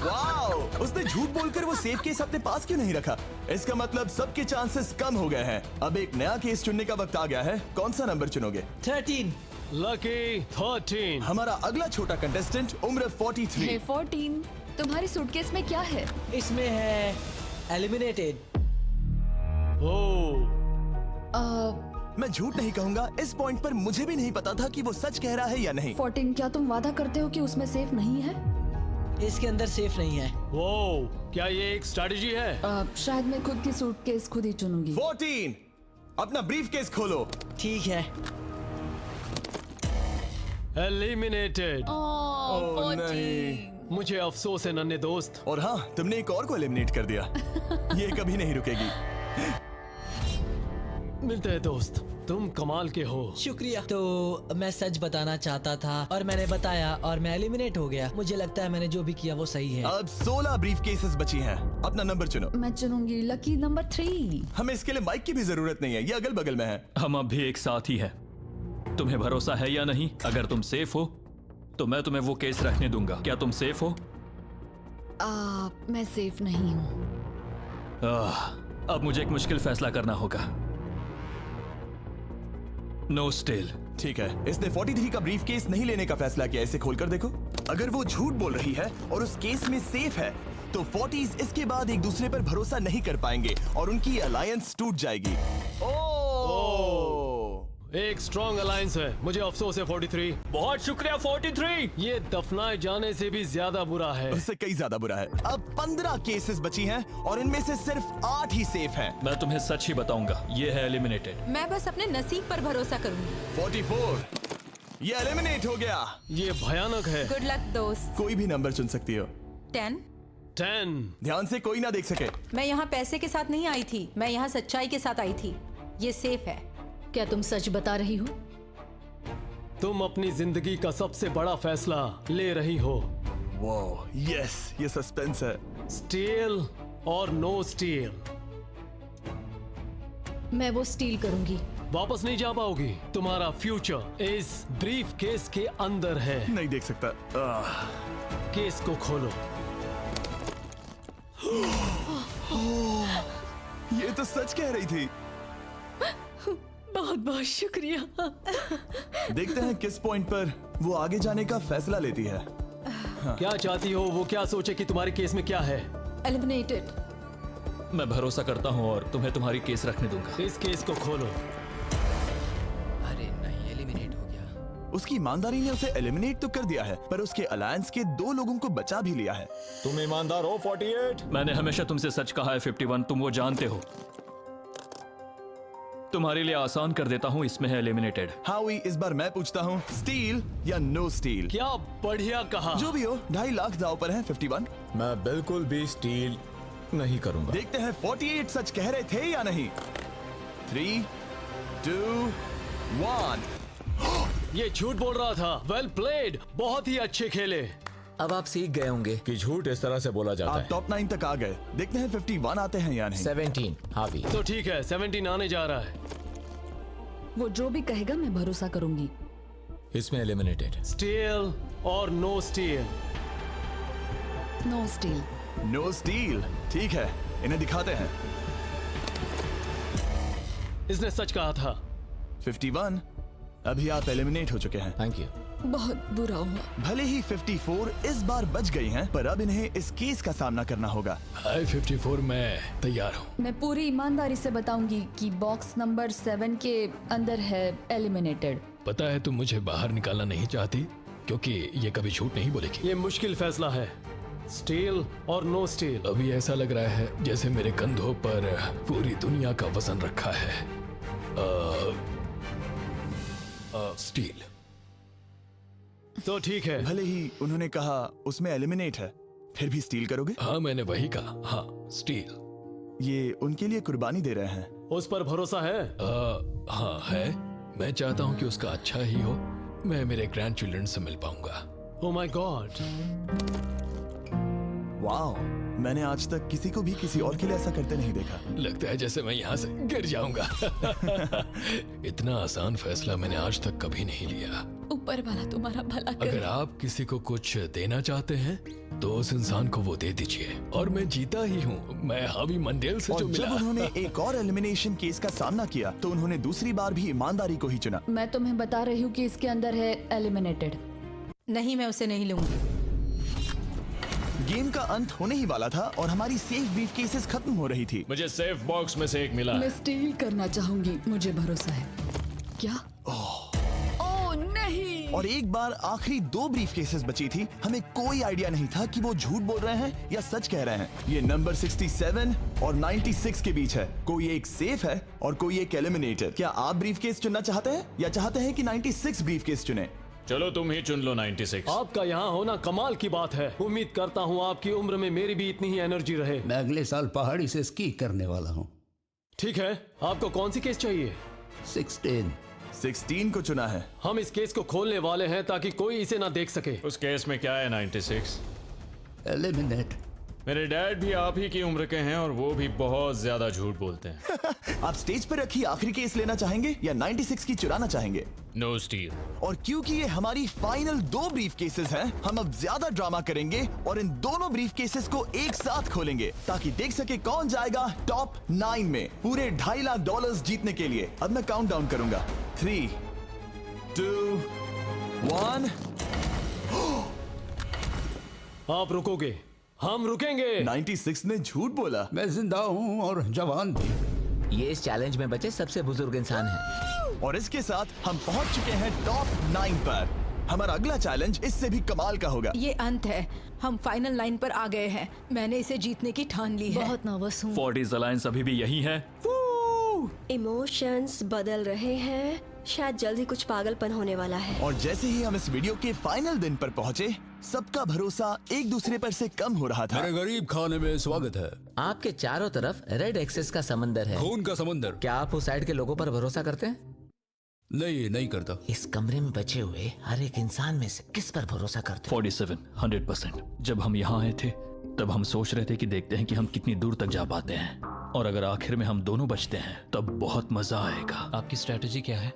वाओ! उसने झूठ बोलकर वो सेफ केस अपने पास क्यों नहीं रखा? इसका मतलब सबके चांसेस कम हो गए हैं। अब एक नया केस चुनने का वक्त आ गया है। कौन सा नंबर चुनोगे?
13।
लकी 13।
हमारा अगला छोटा कंटेस्टेंट उम्र 43।
हे 14, तुम्हारी सूटकेस में क्या है?
इसमें है एलिमिनेटेड।
ओह,
मैं झूठ नहीं कहूंगा, इस पॉइंट पर मुझे भी नहीं पता था कि वो सच कह रहा है या नहीं।
14, क्या तुम वादा करते हो कि उसमें सेफ नहीं है?
इसके अंदर सेफ नहीं है।
वो क्या ये एक स्ट्रैटेजी है?
शायद मैं खुद की सूटकेस खुद ही चुनूंगी।
14, अपना ब्रीफ केस खोलो।
ठीक है।
एलिमिनेटेड।
ओह नहीं,
मुझे अफसोस है नन्हे दोस्त।
और हाँ, तुमने एक और को एलिमिनेट कर दिया। ये कभी नहीं रुकेगी।
मिलते हैं दोस्त, तुम कमाल के हो।
शुक्रिया। तो मैं सच बताना चाहता था और मैंने बताया और मैं एलिमिनेट हो गया। मुझे लगता है मैंने जो भी किया वो सही है।
अब 16 ब्रीफ केसेस बची हैं। अपना नंबर चुनो।
मैं चुनूंगी लकी नंबर 3।
हमें इसके लिए माइक की भी जरूरत नहीं है, ये अगल बगल में है।
हम अब भी एक साथ ही है। तुम्हें भरोसा है या नहीं? अगर तुम सेफ हो तो मैं तुम्हें वो केस रखने दूंगा। क्या तुम सेफ हो?
मैं सेफ नहीं हूँ।
अब मुझे एक मुश्किल फैसला करना होगा। Know still.
ठीक है, इसने 43 का ब्रीफ केस नहीं लेने का फैसला किया। इसे खोलकर देखो। अगर वो झूठ बोल रही है और उस केस में सेफ है, तो 40s इसके बाद एक दूसरे पर भरोसा नहीं कर पाएंगे और उनकी अलायंस टूट जाएगी।
एक स्ट्रॉन्ग अलायंस है। मुझे अफसोस है 43।
बहुत शुक्रिया 43।
ये दफनाए जाने से भी ज्यादा बुरा है।
उससे कई ज्यादा बुरा है। अब 15 केसेस बची हैं और इनमें से सिर्फ 8 ही सेफ हैं।
मैं तुम्हें सच ही बताऊंगा, ये है एलिमिनेटेड।
मैं बस अपने नसीब पर भरोसा करूंगी।
44, ये एलिमिनेट हो गया।
ये भयानक है।
गुड लक दोस्त।
कोई भी नंबर चुन सकती हो।
10।
10।
ध्यान से कोई ना देख सके।
मैं यहाँ पैसे के साथ नहीं आई थी, मैं यहाँ सच्चाई के साथ आई थी। ये सेफ है।
क्या तुम सच बता रही हो?
तुम अपनी जिंदगी का सबसे बड़ा फैसला ले रही हो।
वाओ, यस, ये सस्पेंस है।
स्टील और नो स्टील।
मैं वो स्टील करूंगी।
वापस नहीं जा पाओगी। तुम्हारा फ्यूचर इस ब्रीफ केस के अंदर है।
नहीं देख सकता।
केस को खोलो।
ये तो सच कह रही थी।
बहुत बहुत शुक्रिया।
देखते हैं किस पॉइंट पर वो आगे जाने का फैसला लेती है।
क्या चाहती हो? वो क्या सोचे कि तुम्हारे केस में क्या है?
एलिमिनेटेड।
मैं भरोसा करता हूँ और तुम्हें तुम्हारी केस रखने दूंगा।
इस केस को खोलो।
अरे नहीं, एलिमिनेट हो गया।
उसकी ईमानदारी ने उसे एलिमिनेट तो कर दिया है, पर उसके अलायंस के 2 लोगों को बचा भी लिया है।
तुम ईमानदार हो 48।
मैंने हमेशा तुमसे सच कहा है 51, तुम वो जानते हो। तुम्हारे लिए आसान कर देता हूँ, इसमें है एलिमिनेटेड।
हावी, इस बार मैं पूछता हूँ, स्टील या नो स्टील?
क्या बढ़िया कहा।
जो भी हो, 2.5 लाख दांव पर है 51।
मैं बिल्कुल भी स्टील नहीं करूंगा।
देखते हैं 48 सच कह रहे थे या नहीं। 3, 2, 1।
ये झूठ बोल रहा था। वेल प्लेड, बहुत ही अच्छे खेले।
अब आप सीख गए होंगे
कि झूठ इस तरह से बोला जाता
आप
है।
टॉप 9 तक आ गए। देखते हैं 51 आते हैं या नहीं।
17 हावी।
तो ठीक है, 17 आने जा रहा है।
वो जो भी कहेगा मैं भरोसा करूंगी।
इसमें एलिमिनेटेड।
स्टील और no steal?
No steal.
No steal, ठीक है, इन्हें दिखाते हैं।
इसने सच कहा था।
51, अभी आप एलिमिनेट हो चुके हैं।
Thank you.
बहुत बुरा हुआ।
भले ही 54 इस बार बच गई हैं, पर अब इन्हें इस केस का सामना करना होगा।
हाय 54, मैं तैयार हूँ।
मैं पूरी ईमानदारी से बताऊंगी कि बॉक्स नंबर 7 के अंदर है एलिमिनेटेड।
पता है तुम मुझे बाहर निकालना नहीं चाहती, क्योंकि ये कभी झूठ नहीं बोलेगी।
ये मुश्किल फैसला है, स्टील और नो स्टील।
अभी ऐसा लग रहा है जैसे मेरे कंधों पर पूरी दुनिया का वजन रखा है। स्टील।
तो ठीक है।
भले ही उन्होंने कहा उसमें एलिमिनेट है, फिर भी स्टील करोगे?
हाँ, मैंने वही कहा। हाँ, स्टील।
ये उनके लिए कुर्बानी दे रहे हैं।
उस पर भरोसा है?
हाँ है। मैं चाहता हूँ कि उसका अच्छा ही हो। मैं मेरे ग्रैंड चिल्ड्रन से मिल पाऊंगा।
ओह माय गॉड।
वाओ, मैंने आज तक किसी को भी किसी और के लिए ऐसा करते नहीं देखा।
लगता है जैसे मैं यहाँ से गिर जाऊंगा। इतना आसान फैसला मैंने आज तक कभी नहीं लिया।
ऊपर वाला तुम्हारा भला करे।
अगर आप किसी को कुछ देना चाहते हैं तो उस इंसान को वो दे दीजिए। और मैं जीता ही हूँ। मैं हावी मंडेल से
और
जो
जब
मिला।
उन्होंने एक और एलिमिनेशन केस का सामना किया तो उन्होंने दूसरी बार भी ईमानदारी को ही चुना।
मैं तुम्हें बता रही हूँ कि इसके अंदर है एलिमिनेटेड।
नहीं, मैं उसे नहीं लूंगी।
गेम का अंत होने ही वाला था और हमारी सेफ ब्रीफ केसेस खत्म हो रही थी।
मुझे सेफ बॉक्स में से एक मिला
मैं
है।
स्टील करना चाहूंगी, मुझे भरोसा है। क्या? ओह नहीं।
और एक बार आखिरी 2 ब्रीफ केसेस बची थी। हमें कोई आइडिया नहीं था कि वो झूठ बोल रहे हैं या सच कह रहे हैं। ये नंबर 67 और 96 के बीच है। कोई एक सेफ है और कोई एक एलिमिनेटेड। क्या आप ब्रीफ केस चुनना चाहते हैं या चाहते हैं कि 96 ब्रीफ केस चुने?
चलो तुम ही चुन लो 96।
आपका यहाँ होना कमाल की बात है। उम्मीद करता हूँ आपकी उम्र में मेरी भी इतनी ही एनर्जी रहे।
मैं अगले साल पहाड़ी से स्की करने वाला हूँ।
ठीक है, आपको कौन सी केस चाहिए?
16 को चुना है।
हम इस केस को खोलने वाले हैं ताकि कोई इसे ना देख सके।
उस केस में क्या है 96?
एलिमिनेट।
मेरे डैड भी आप ही की उम्र के हैं और वो भी बहुत ज्यादा झूठ बोलते हैं।
आप स्टेज पर रखी आखिरी केस लेना चाहेंगे या 96 की चुराना चाहेंगे?
No steal.
और क्योंकि ये हमारी फाइनल 2 ब्रीफ केसेस हैं, हम अब ज्यादा ड्रामा करेंगे और इन दोनों ब्रीफ केसेस को एक साथ खोलेंगे ताकि देख सके कौन जाएगा टॉप 9 में पूरे $2.5 लाख जीतने के लिए। अब मैं काउंट डाउन करूंगा। 3, 2, 1।
आप रुकोगे, हम रुकेंगे।
96 ने झूठ बोला।
मैं जिंदा हूँ और जवान भी।
ये इस चैलेंज में बचे सबसे बुजुर्ग इंसान है।
और इसके साथ हम पहुंच चुके हैं टॉप 9 पर। हमारा अगला चैलेंज इससे भी कमाल का होगा।
ये अंत है, हम फाइनल लाइन पर आ गए हैं। मैंने इसे जीतने की ठान ली है।
बहुत नर्वस हूँ।
40s अलायंस अभी भी यही है।
इमोशंस बदल रहे हैं शायद जल्द ही कुछ पागलपन होने वाला है।
और जैसे ही हम इस वीडियो के फाइनल दिन पर पहुंचे, सबका भरोसा एक दूसरे पर से कम हो रहा था।
मेरे गरीब खाने में स्वागत है।
आपके चारों तरफ रेड एक्सेस का समंदर है,
खून का समंदर।
क्या आप उस साइड के लोगों पर भरोसा करते हैं?
नहीं करता।
इस कमरे में बचे हुए हर एक इंसान में से किस पर भरोसा करते?
47 100%। जब हम यहाँ आए थे तब हम सोच रहे थे कि देखते हैं कि हम कितनी दूर तक जा पाते हैं, और अगर आखिर में हम दोनों बचते हैं तब बहुत मजा आएगा।
आपकी स्ट्रेटेजी क्या है?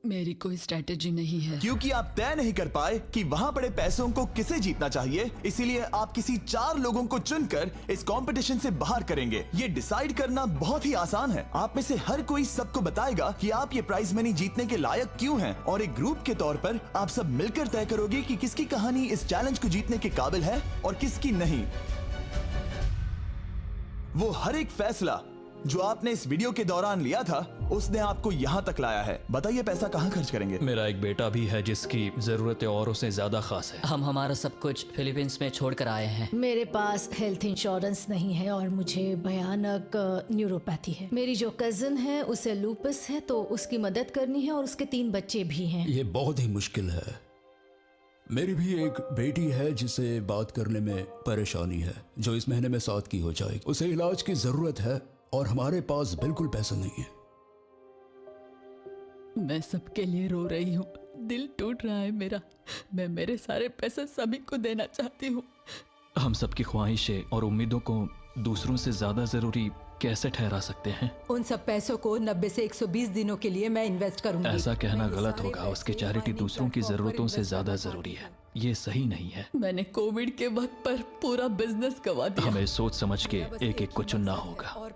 मेरी कोई स्ट्रेटेजी नहीं है।
क्योंकि आप तय नहीं कर पाए कि वहां पड़े पैसों को किसे जीतना चाहिए, इसीलिए आप किसी 4 लोगों को चुनकर इस कंपटीशन से बाहर करेंगे। ये डिसाइड करना बहुत ही आसान है। आप में से हर कोई सबको बताएगा कि आप ये प्राइज मनी जीतने के लायक क्यों हैं, और एक ग्रुप के तौर पर आप सब मिलकर तय करोगे कि किसकी कहानी इस चैलेंज को जीतने के काबिल है और किसकी नहीं। वो हर एक फैसला जो आपने इस वीडियो के दौरान लिया था, उसने आपको यहाँ तक लाया है। बताइए पैसा कहाँ खर्च करेंगे?
मेरा एक बेटा भी है जिसकी जरूरतें औरों से ज्यादा खास है।
हम हमारा सब कुछ फिलीपींस में छोड़कर आए हैं।
मेरे पास हेल्थ इंश्योरेंस नहीं है और मुझे भयानक न्यूरोपैथी है। मेरी जो कजिन है उसे लूपस है, तो उसकी मदद करनी है, और उसके 3 बच्चे भी हैं।
ये बहुत ही मुश्किल है। मेरी भी एक बेटी है जिसे बात करने में परेशानी है, जो इस महीने में 7 की हो जाएगी। उसे इलाज की जरूरत है और हमारे पास बिल्कुल पैसा नहीं है।
मैं सबके लिए रो रही हूँ। दिल टूट रहा है मेरा। मैं मेरे सारे पैसे सभी को देना चाहती हूँ।
हम सबकी ख्वाहिशें और उम्मीदों को दूसरों से ज्यादा जरूरी कैसे ठहरा सकते हैं?
उन सब पैसों को 90 से 120 दिनों के लिए मैं इन्वेस्ट करूंगी।
ऐसा कहना गलत होगा। उसकी चैरिटी दूसरों की जरूरतों से ज्यादा जरूरी है। ये सही नहीं है।
मैंने कोविड के वक्त पर पूरा बिजनेस गवा दिया।
हमें सोच समझ के एक एक को चुनना होगा।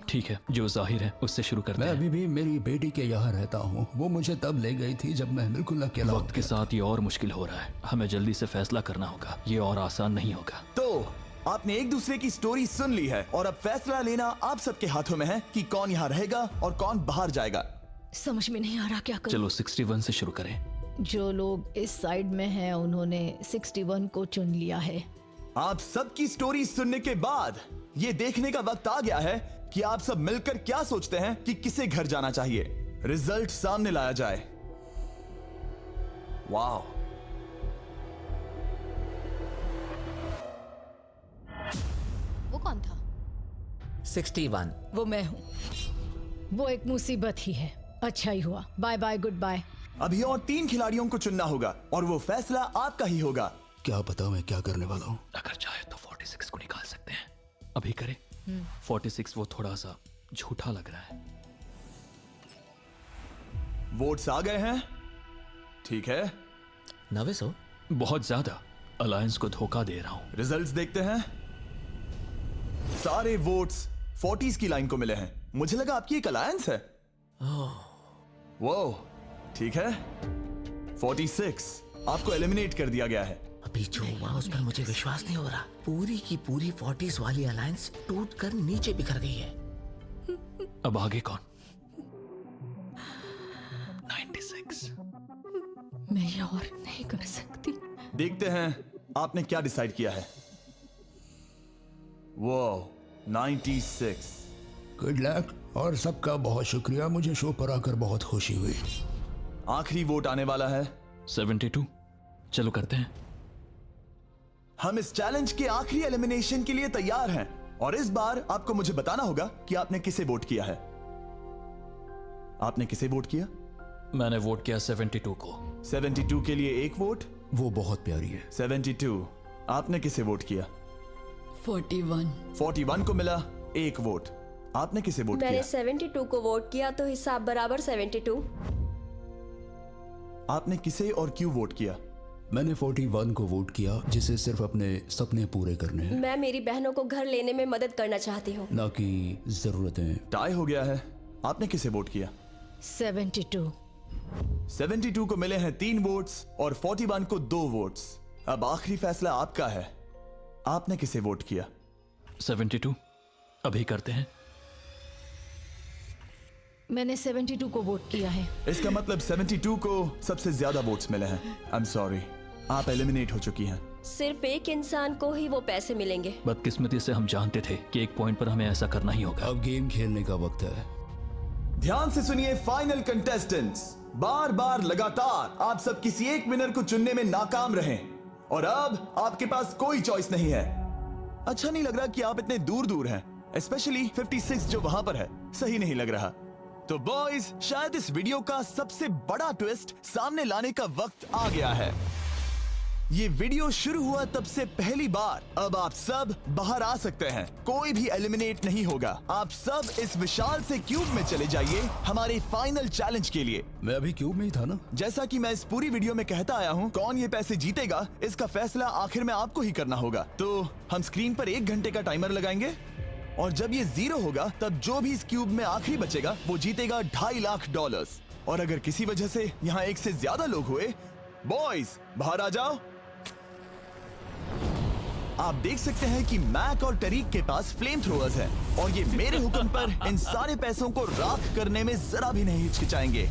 ठीक है, जो जाहिर है उससे शुरू करते
मैं
हैं।
अभी भी मेरी बेटी के यहाँ रहता हूँ। वो मुझे तब ले गई थी जब मैं बिल्कुल अकेला
वक्त के साथ ये और मुश्किल हो रहा है। हमें जल्दी से फैसला करना होगा। ये और आसान नहीं होगा।
तो आपने एक दूसरे की स्टोरी सुन ली है और अब फैसला लेना आप सबके हाथों में है कि कौन यहाँ रहेगा और कौन बाहर जाएगा।
समझ में नहीं आ रहा क्या करूं।
चलो 61 से शुरू करें।
जो लोग इस साइड में हैं उन्होंने 61 को चुन लिया है।
आप सबकी स्टोरी सुनने के बाद ये देखने का वक्त आ गया है कि आप सब मिलकर क्या सोचते हैं कि किसे घर जाना चाहिए। रिजल्ट सामने लाया जाए। वाह,
वो कौन था?
61।
वो मैं हूँ।
वो एक मुसीबत ही है। अच्छा ही हुआ। Bye bye, goodbye.
अभी और 3 खिलाड़ियों को चुनना होगा और वो फैसला आपका ही होगा।
क्या पता मैं क्या करने वाला हूँ।
अगर चाहे तो 46 को निकाल सकते हैं। अभी करें। 46 वो थोड़ा सा झूठा लग रहा है।
वोट्स आ गए हैं। ठीक है।
900
बहुत ज्यादा। अलायंस को धोखा दे रहा हूं।
रिजल्ट्स देखते हैं। सारे वोट्स 40s की लाइन को मिले हैं। मुझे लगा आपकी एक अलायंस है। वो ठीक है। 46 आपको एलिमिनेट कर दिया गया है।
अभी जो हुआ उस पर मुझे विश्वास नहीं हो रहा। पूरी की पूरी 40s वाली अलायंस टूटकर नीचे बिखर गई है।
अब आगे कौन? 96।
मैं ये और नहीं कर सकती।
देखते हैं आपने क्या डिसाइड किया है। वो 96।
गुड लक और सबका बहुत शुक्रिया। मुझे शो पर आकर बहुत खुशी हुई।
आखिरी वोट आने वाला है।
72। चलो करते हैं।
हम इस चैलेंज के आखिरी एलिमिनेशन के लिए तैयार हैं और इस बार आपको मुझे बताना होगा कि आपने किसे वोट किया है। आपने किसे वोट किया?
मैंने वोट किया 72 को।
72 के लिए 1 वोट।
वो बहुत प्यारी है।
72। आपने किसे वोट किया?
41।
41 को मिला 1 वोट। आपने किसे वोट
मैंने
किया?
72 को वोट किया, तो हिसाब बराबर 72।
आपने किसे और क्यों वोट किया?
मैंने 41 को वोट किया, जिसे सिर्फ अपने सपने पूरे करने हैं,
मैं मेरी बहनों को घर लेने में मदद करना चाहती हूँ।
ना कि जरूरतें।
टाई हो गया है। आपने किसे वोट किया?
72।
72 को मिले हैं 3 वोट्स और 41 को 2 वोट्स। अब आखिरी फैसला आपका है। आपने किसे वोट किया?
72। अभी करते हैं।
मैंने 72 को वोट किया है।
इसका मतलब 72 को सबसे ज्यादा वोट्स मिले हैं। आई एम सॉरी, आप एलिमिनेट हो चुकी हैं।
सिर्फ एक इंसान को ही वो पैसे मिलेंगे।
बदकिस्मती से हम जानते थे कि एक पॉइंट पर हमें ऐसा करना ही होगा।
अब गेम खेलने का वक्त है।
ध्यान से सुनिए फाइनल कंटेस्टेंट्स, बार बार लगातार आप सब किसी एक विनर को चुनने में नाकाम रहे और अब आपके पास कोई चॉइस नहीं है। अच्छा नहीं लग रहा कि आप इतने दूर दूर हैं, स्पेशली 56 जो वहां पर है, सही नहीं लग रहा। तो बॉयज, शायद इस वीडियो का सबसे बड़ा ट्विस्ट सामने लाने का वक्त आ गया है। ये वीडियो शुरू हुआ तब से पहली बार अब आप सब बाहर आ सकते हैं, कोई भी एलिमिनेट नहीं होगा। आप सब इस विशाल से क्यूब में चले जाइए हमारे फाइनल चैलेंज के लिए।
मैं अभी क्यूब में ही था ना।
जैसा कि मैं इस पूरी वीडियो में कहता आया हूँ, कौन ये पैसे जीतेगा इसका फैसला आखिर में आपको ही करना होगा। तो हम स्क्रीन पर 1 घंटे का टाइमर लगाएंगे और जब ये 0 होगा तब जो भी इस क्यूब में आखिरी बचेगा वो जीतेगा $2.5 लाख। और अगर किसी वजह से यहाँ 1 से ज्यादा लोग हुए, बॉयज बाहर आ जाओ। आप देख सकते हैं कि मैक और टरीक के पास फ्लेम थ्रोअर्स हैं और ये मेरे हुक्म पर इन सारे पैसों को राख करने में जरा भी नहीं हिचकिचाएंगे।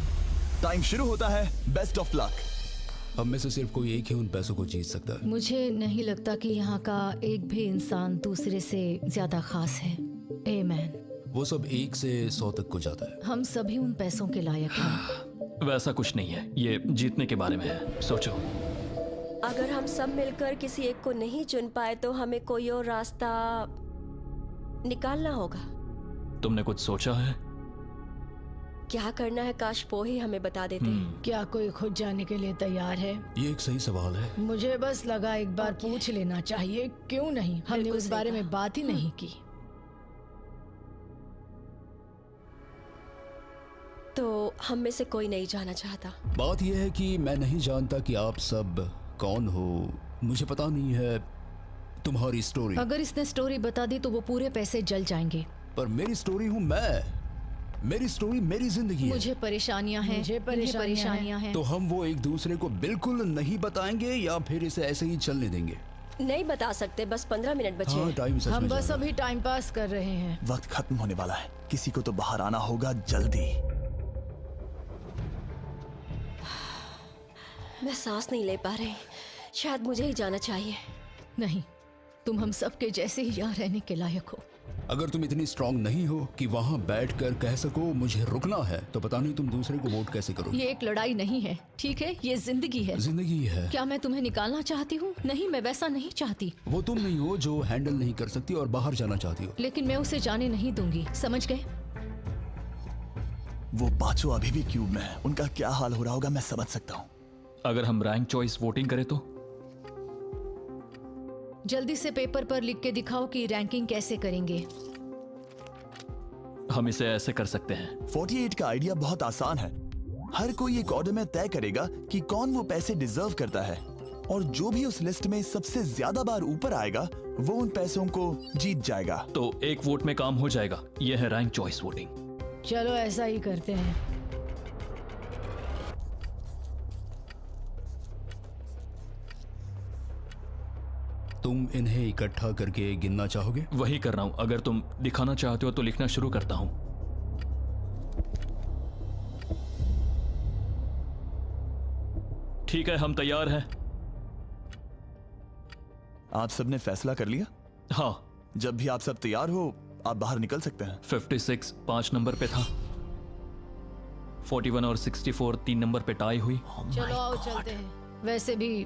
टाइम शुरू होता है, बेस्ट ऑफ लक।
हम में से सिर्फ कोई एक ही उन पैसों को जीत सकता है।
मुझे नहीं लगता कि यहाँ का एक भी इंसान दूसरे से ज्यादा खास है। आमीन।
वो सब 1 से 100 तक को जाता है।
हम सभी उन पैसों के लायक हैं।
वैसा कुछ नहीं है, ये जीतने के बारे में है। सोचो,
अगर हम सब मिलकर किसी एक को नहीं चुन पाए तो हमें कोई और रास्ता निकालना होगा।
तुमने कुछ सोचा है?
क्या करना है, काश वो ही हमें बता देते।
क्या कोई खुद जाने के लिए तैयार है?
ये एक सही सवाल है।
मुझे बस लगा एक बार पूछ लेना चाहिए, क्यों नहीं? हमने उस बारे में बात ही नहीं की।
तो हम में से कोई नहीं जाना चाहता।
बात यह है कि मैं नहीं जानता कि आप सब कौन हो, मुझे पता नहीं है तुम्हारी स्टोरी।
अगर इसने स्टोरी बता दी तो वो पूरे पैसे जल जाएंगे।
पर मेरी स्टोरी हूँ मैं, मेरी स्टोरी मेरी जिंदगी है।
मुझे परेशानियां हैं, मुझे परेशानियां हैं।
तो हम वो एक दूसरे को बिल्कुल नहीं बताएंगे या फिर इसे ऐसे ही चलने देंगे?
नहीं बता सकते, बस 15 मिनट बचे।
हाँ, टाइम सच में
हम बस
जा रहा
अभी टाइम पास कर रहे हैं।
वक्त खत्म होने वाला है, किसी को तो बाहर आना होगा जल्दी।
मैं सांस नहीं ले पा रही, शायद मुझे ही जाना चाहिए।
नहीं, तुम हम सब के जैसे ही यहाँ रहने के लायक हो।
अगर तुम इतनी स्ट्रांग नहीं हो कि वहाँ बैठकर कह सको मुझे रुकना है, तो पता नहीं तुम दूसरे को वोट कैसे करोगे।
ये एक लड़ाई नहीं है, ठीक है? ये जिंदगी है।
जिंदगी है।
क्या मैं तुम्हें निकालना चाहती हूँ? नहीं, मैं वैसा नहीं चाहती।
वो तुम नहीं हो जो हैंडल नहीं कर सकती और बाहर जाना चाहती हो।
लेकिन मैं उसे जाने नहीं दूंगी, समझ गए?
वो पांचों अभी भी क्यूब में है, उनका क्या हाल हो रहा होगा मैं समझ सकता हूँ।
अगर हम रैंक चॉइस वोटिंग करें तो?
जल्दी से पेपर पर लिख के दिखाओ कि रैंकिंग कैसे करेंगे।
हम इसे ऐसे कर सकते हैं।
48 का आइडिया बहुत आसान है। हर कोई एक ऑर्डर में तय करेगा कि कौन वो पैसे डिजर्व करता है और जो भी उस लिस्ट में सबसे ज्यादा बार ऊपर आएगा वो उन पैसों को जीत जाएगा।
तो एक वोट में काम हो जाएगा। यह है रैंक चॉइस वोटिंग।
चलो ऐसा ही करते हैं।
तुम इन्हें इकट्ठा करके गिनना चाहोगे?
वही कर रहा हूं। अगर तुम दिखाना चाहते हो तो लिखना शुरू करता हूं। ठीक है, हम तैयार हैं।
आप सबने फैसला कर लिया?
हाँ।
जब भी आप सब तैयार हो आप बाहर निकल सकते हैं।
56 5 नंबर पे था। 41 और 64 3 नंबर पे टाई हुई।
चलो आओ चलते हैं। वैसे भी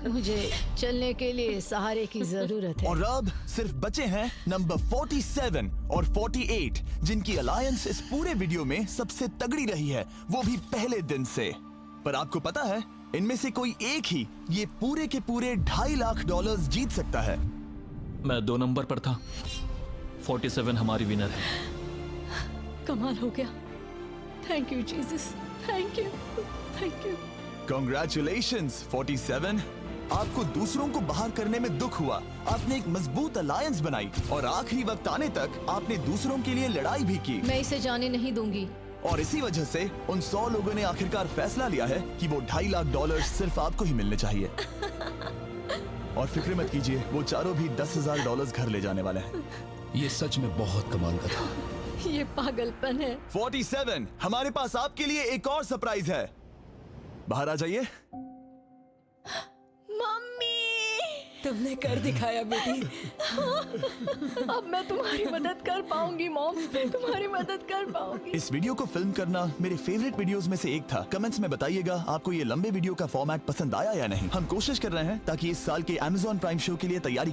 मुझे चलने के लिए सहारे की जरूरत है।
और अब सिर्फ बचे हैं नंबर 47 और 48 जिनकी अलायंस इस पूरे वीडियो में सबसे तगड़ी रही है, वो भी पहले दिन से। पर आपको पता है इनमें से कोई एक ही ये पूरे के पूरे $2.5 लाख जीत सकता है।
मैं 2 नंबर पर था। 47 हमारी विनर है।
कमाल हो गया। Thank you Jesus, thank you, thank you.
Congratulations 47। आपको दूसरों को बाहर करने में दुख हुआ, आपने एक मजबूत अलायंस बनाई और आखिरी वक्त आने तक आपने दूसरों के लिए लड़ाई भी की।
मैं इसे जाने नहीं दूंगी।
और इसी वजह से उन 100 लोगों ने आखिरकार फैसला लिया है कि वो $2.5 लाख सिर्फ आपको ही मिलने चाहिए। और फिक्र मत कीजिए, वो चारों भी $10,000 घर ले जाने वाले हैं।
ये सच में बहुत कमाल का था।
ये पागलपन है।
47, हमारे पास आपके लिए एक और सरप्राइज है। बाहर आ जाइए।
मम्मी।
तुमने कर दिखाया बेटी।
अब मैं तुम्हारी मदद कर पाऊंगी मॉम, तुम्हारी मदद कर पाऊंगी।
इस वीडियो को फिल्म करना मेरे फेवरेट वीडियोस में से एक था। कमेंट्स में बताइएगा आपको ये लंबे वीडियो का फॉर्मेट पसंद आया या नहीं। हम कोशिश कर रहे हैं ताकि इस साल के Amazon प्राइम शो के लिए तैयारी